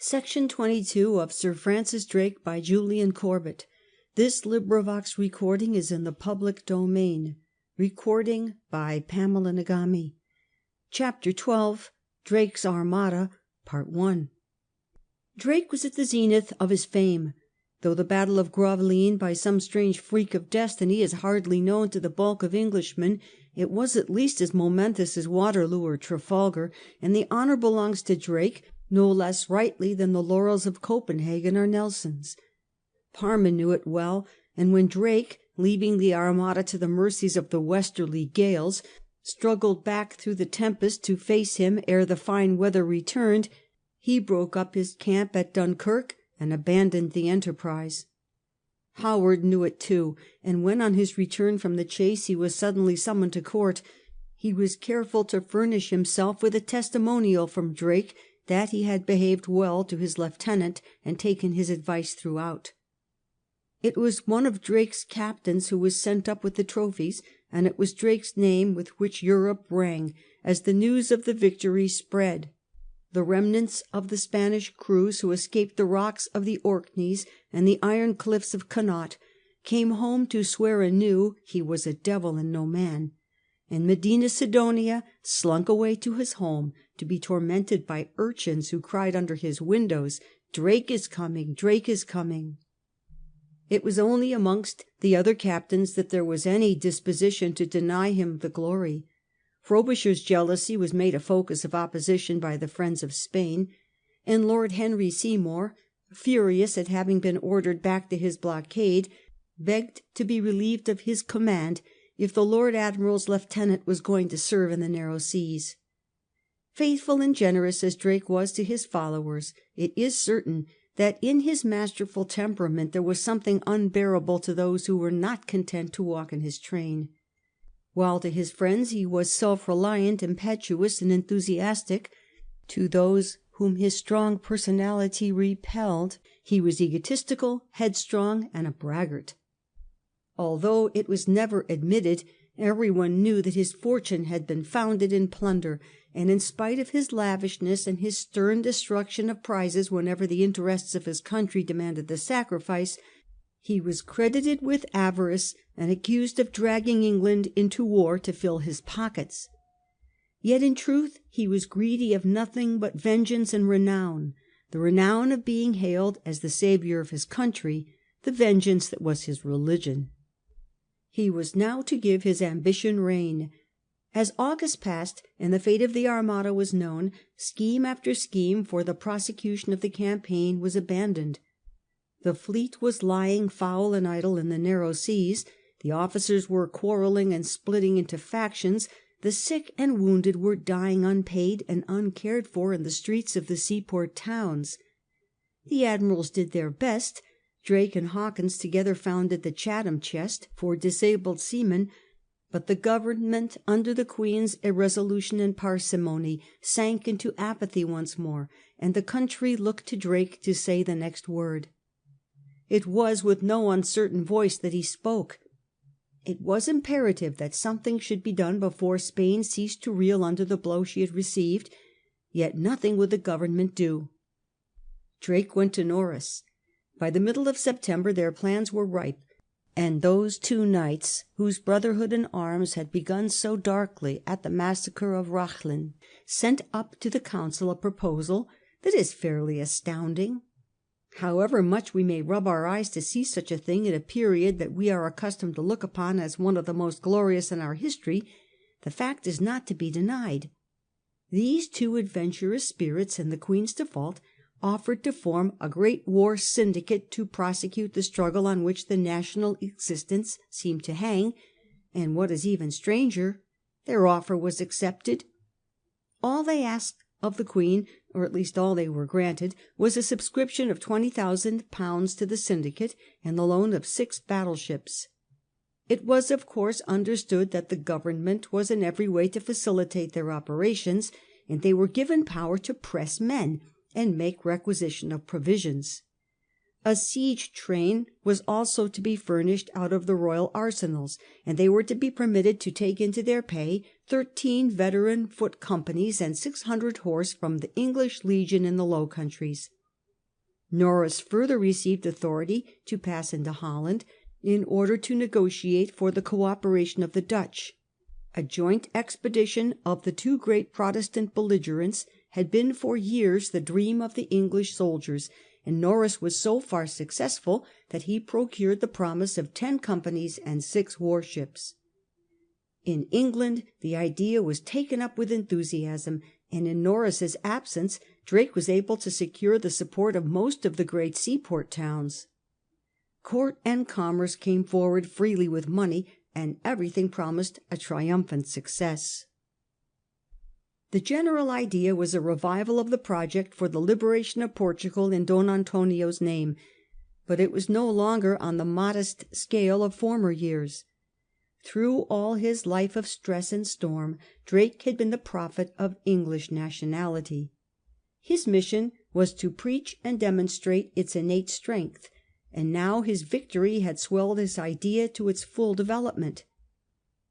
Section 22 of Sir Francis Drake by Julian Corbett. This LibriVox is in the public domain. Recording by Pamela Nagami. Chapter 12. Drake's Armada, Part 1. Drake was at the zenith of his fame. Though the Battle of Gravelines, by some strange freak of destiny, is hardly known to the bulk of Englishmen, it was at least as momentous as Waterloo or Trafalgar, and the honour belongs to Drake no less rightly than the laurels of Copenhagen or Nelson's. Parma knew it well, and when Drake, leaving the Armada to the mercies of the westerly gales, struggled back through the tempest to face him ere the fine weather returned, he broke up his camp at Dunkirk and abandoned the enterprise. Howard knew it too, and when on his return from the chase he was suddenly summoned to court, he was careful to furnish himself with a testimonial from Drake that he had behaved well to his lieutenant and taken his advice throughout. It was one of Drake's captains who was sent up with the trophies, and it was Drake's name with which Europe rang as the news of the victory spread. The remnants of the Spanish crews who escaped the rocks of the Orkneys and the iron cliffs of Connaught came home to swear anew he was a devil and no man, and Medina Sidonia slunk away to his home to be tormented by urchins who cried under his windows, "Drake is coming, Drake is coming." It was only amongst the other captains that there was any disposition to deny him the glory. Frobisher's jealousy was made a focus of opposition by the friends of Spain, and Lord Henry Seymour, furious at having been ordered back to his blockade, begged to be relieved of his command if the Lord Admiral's lieutenant was going to serve in the narrow seas. Faithful and generous as Drake was to his followers, it is certain that in his masterful temperament there was something unbearable to those who were not content to walk in his train. While to his friends he was self-reliant, impetuous, and enthusiastic, to those whom his strong personality repelled he was egotistical, headstrong, and a braggart. Although it was never admitted, everyone knew that his fortune had been founded in plunder, and in spite of his lavishness and his stern destruction of prizes whenever the interests of his country demanded the sacrifice, he was credited with avarice and accused of dragging England into war to fill his pockets. Yet in truth he was greedy of nothing but vengeance and renown, the renown of being hailed as the saviour of his country, the vengeance that was his religion. He was now to give his ambition rein. As August passed and the fate of the Armada was known, scheme after scheme for the prosecution of the campaign was abandoned. The fleet was lying foul and idle in the narrow seas, the officers were quarrelling and splitting into factions, the sick and wounded were dying unpaid and uncared for in the streets of the seaport towns. The admirals did their best. Drake and Hawkins together founded the Chatham Chest for disabled seamen, but the government, under the Queen's irresolution and parsimony, sank into apathy once more, and the country looked to Drake to say the next word. It was with no uncertain voice that he spoke. It was imperative that something should be done before Spain ceased to reel under the blow she had received, yet nothing would the government do. Drake went to Norris. By the middle of September their plans were ripe, and those two knights, whose brotherhood in arms had begun so darkly at the massacre of Raglan, sent up to the council a proposal that is fairly astounding. However much we may rub our eyes to see such a thing at a period that we are accustomed to look upon as one of the most glorious in our history, the fact is not to be denied. These two adventurous spirits, in the Queen's default, offered to form a great war syndicate to prosecute the struggle on which the national existence seemed to hang, and what is even stranger, their offer was accepted. All they asked of the Queen, or at least all they were granted, was a subscription of £20,000 to the syndicate and the loan of 6 battleships. It was, of course, understood that the government was in every way to facilitate their operations, and they were given power to press men and make requisition of provisions. A siege train was also to be furnished out of the royal arsenals, and they were to be permitted to take into their pay 13 veteran foot companies and 600 horse from the English Legion in the Low Countries. Norreys further received authority to pass into Holland in order to negotiate for the co-operation of the Dutch. A joint expedition of the two great Protestant belligerents had been for years the dream of the English soldiers, and Norreys was so far successful that he procured the promise of 10 companies and 6 warships. In England the idea was taken up with enthusiasm, and in Norreys's absence Drake was able to secure the support of most of the great seaport towns. Court and commerce came forward freely with money, and everything promised a triumphant success. The general idea was a revival of the project for the liberation of Portugal in Don Antonio's name, but it was no longer on the modest scale of former years. Through all his life of stress and storm, Drake had been the prophet of English nationality. His mission was to preach and demonstrate its innate strength, and now his victory had swelled his idea to its full development.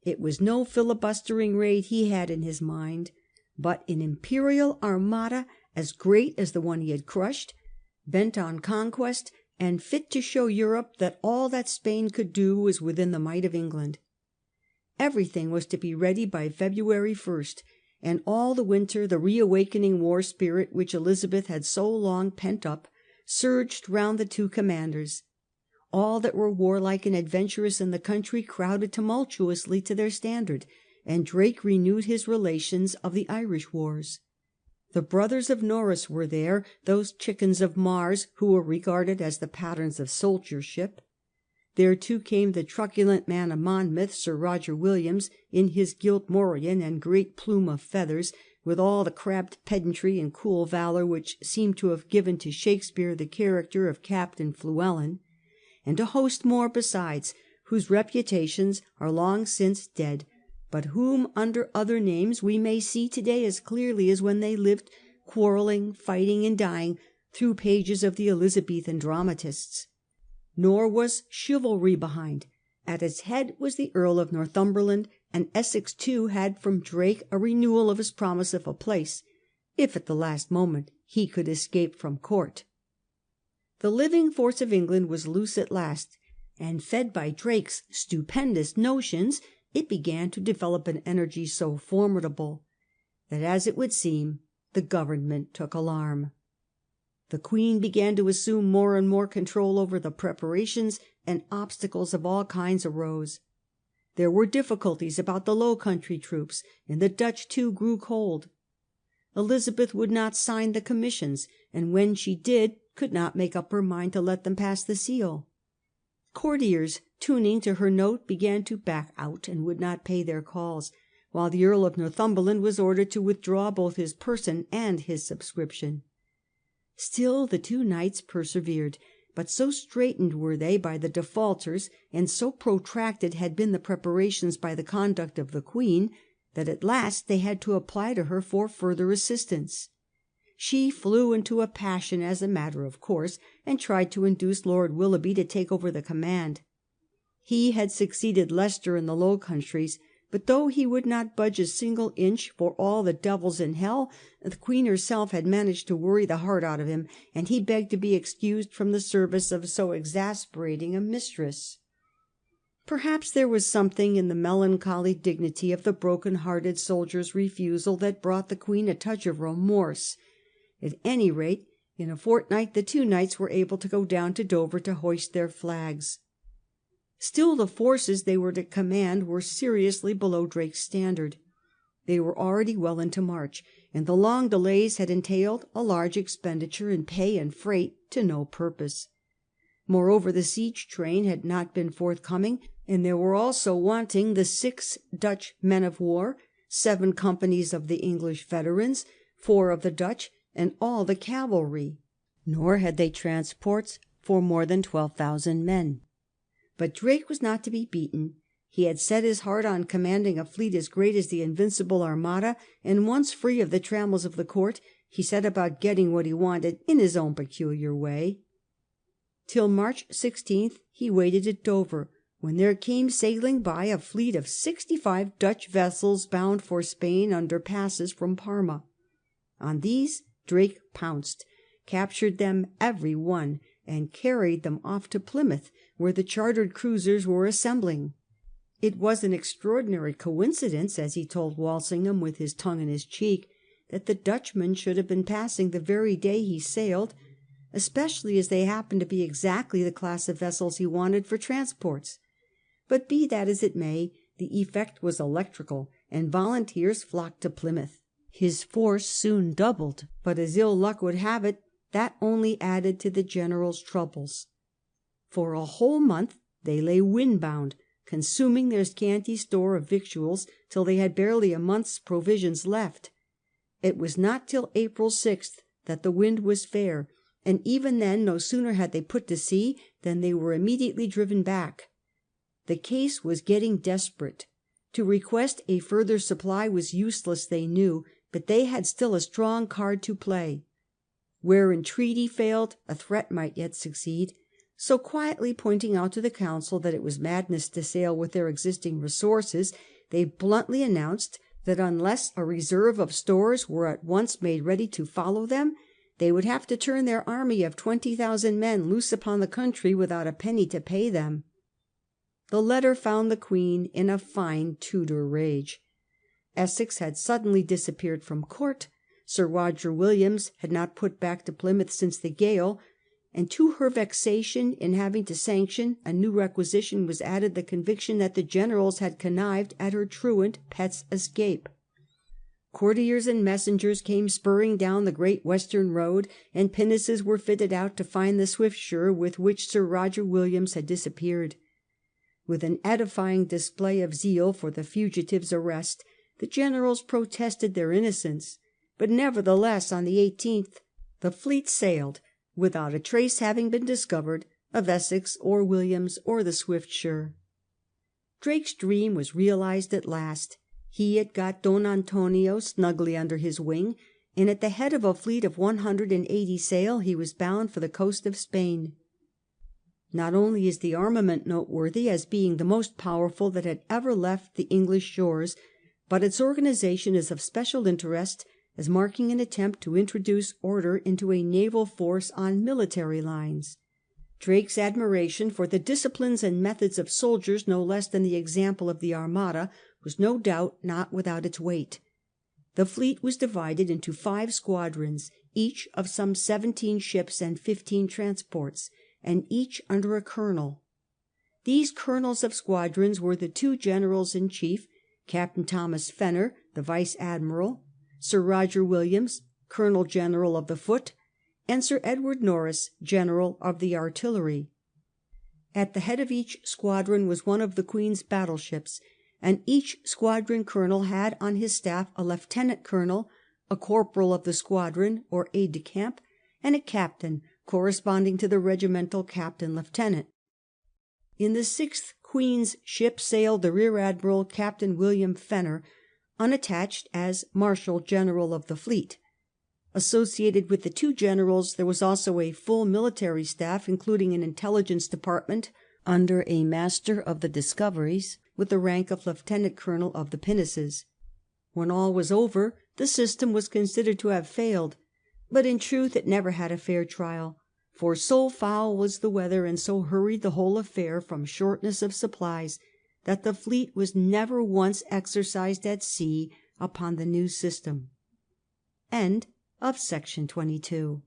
It was no filibustering raid he had in his mind, but an imperial armada as great as the one he had crushed, bent on conquest, and fit to show Europe that all that Spain could do was within the might of England. Everything was to be ready by February 1st, and all the winter the reawakening war spirit which Elizabeth had so long pent up surged round the two commanders. All that were warlike and adventurous in the country crowded tumultuously to their standard, and Drake renewed his relations of the Irish wars. The brothers of Norreys were there, those chickens of Mars who were regarded as the patterns of soldiership. There too came the truculent man of Monmouth, Sir Roger Williams, in his gilt morion and great plume of feathers, with all the crabbed pedantry and cool valour which seemed to have given to Shakespeare the character of Captain Fluellen, and a host more besides, whose reputations are long since dead, but whom under other names we may see to-day as clearly as when they lived, quarrelling, fighting, and dying, through pages of the Elizabethan dramatists. Nor was chivalry behind. At its head was the Earl of Northumberland, and Essex too had from Drake a renewal of his promise of a place, if at the last moment he could escape from court. The living force of England was loose at last, and fed by Drake's stupendous notions, it began to develop an energy so formidable that, as it would seem, the government took alarm. The Queen began to assume more and more control over the preparations, and obstacles of all kinds arose. There were difficulties about the Low Country troops, and the Dutch too grew cold. Elizabeth would not sign the commissions, and when she did, could not make up her mind to let them pass the seal. Courtiers, tuning to her note, began to back out and would not pay their calls, while the Earl of Northumberland was ordered to withdraw both his person and his subscription. Still the two knights persevered, but so straitened were they by the defaulters, and so protracted had been the preparations by the conduct of the Queen, that at last they had to apply to her for further assistance. She flew into a passion as a matter of course, and tried to induce Lord Willoughby to take over the command. He had succeeded Leicester in the Low Countries, but though he would not budge a single inch for all the devils in hell, the Queen herself had managed to worry the heart out of him, and he begged to be excused from the service of so exasperating a mistress. Perhaps there was something in the melancholy dignity of the broken-hearted soldier's refusal that brought the Queen a touch of remorse. At any rate, in a fortnight the two knights were able to go down to Dover to hoist their flags. Still the forces they were to command were seriously below Drake's standard. They were already well into March, and the long delays had entailed a large expenditure in pay and freight to no purpose. Moreover, the siege train had not been forthcoming, and there were also wanting the 6 Dutch men of war, 7 companies of the English veterans, 4 of the Dutch, and all the cavalry. Nor had they transports for more than 12,000 men. But Drake was not to be beaten. He had set his heart on commanding a fleet as great as the Invincible Armada, and once free of the trammels of the court, he set about getting what he wanted in his own peculiar way. Till March 16th he waited at Dover, when there came sailing by a fleet of 65 Dutch vessels bound for Spain under passes from Parma. On these Drake pounced, captured them every one, and carried them off to Plymouth, where the chartered cruisers were assembling. It was an extraordinary coincidence, as he told Walsingham with his tongue in his cheek, that the Dutchmen should have been passing the very day he sailed, especially as they happened to be exactly the class of vessels he wanted for transports. But be that as it may, the effect was electrical, and volunteers flocked to Plymouth. His force soon doubled, but as ill luck would have it, that only added to the general's troubles. For a whole month they lay windbound, consuming their scanty store of victuals till they had barely a month's provisions left. It was not till April 6th that the wind was fair, and even then no sooner had they put to sea than they were immediately driven back. The case was getting desperate. To request a further supply was useless, they knew, but they had still a strong card to play. Where entreaty failed, a threat might yet succeed. So, quietly pointing out to the council that it was madness to sail with their existing resources, they bluntly announced that unless a reserve of stores were at once made ready to follow them, they would have to turn their army of 20,000 men loose upon the country without a penny to pay them. The letter found the Queen in a fine Tudor rage. Essex had suddenly disappeared from court. Sir Roger Williams had not put back to Plymouth since the gale, and to her vexation in having to sanction a new requisition was added the conviction that the generals had connived at her truant pet's escape. Courtiers and messengers came spurring down the Great Western Road, and pinnaces were fitted out to find the Swiftsure with which Sir Roger Williams had disappeared. With an edifying display of zeal for the fugitive's arrest, the generals protested their innocence, but nevertheless on the 18th the fleet sailed, without a trace having been discovered of Essex or Williams or the Swiftsure. Drake's dream was realized at last. He had got Don Antonio snugly under his wing, and at the head of a fleet of 180 sail he was bound for the coast of Spain. Not only is the armament noteworthy as being the most powerful that had ever left the English shores, but its organization is of special interest as marking an attempt to introduce order into a naval force on military lines. Drake's admiration for the disciplines and methods of soldiers, no less than the example of the Armada, was no doubt not without its weight. The fleet was divided into 5 squadrons, each of some 17 ships and 15 transports, and each under a colonel. These colonels of squadrons were the 2 generals-in-chief, Captain Thomas Fenner, the vice-admiral, Sir Roger Williams, colonel-general of the foot, and Sir Edward Norris, general of the artillery. At the head of each squadron was one of the Queen's battleships, and each squadron colonel had on his staff a lieutenant colonel, a corporal of the squadron or aide-de-camp, and a captain corresponding to the regimental captain-lieutenant. In the 6th Queen's ship sailed the Rear Admiral Captain William Fenner, unattached as Marshal General of the fleet. Associated with the 2 generals there was also a full military staff, including an intelligence department under a master of the discoveries, with the rank of lieutenant colonel of the pinnaces. When all was over, the system was considered to have failed, but in truth it never had a fair trial, for so foul was the weather and so hurried the whole affair from shortness of supplies that the fleet was never once exercised at sea upon the new system. End of section 22.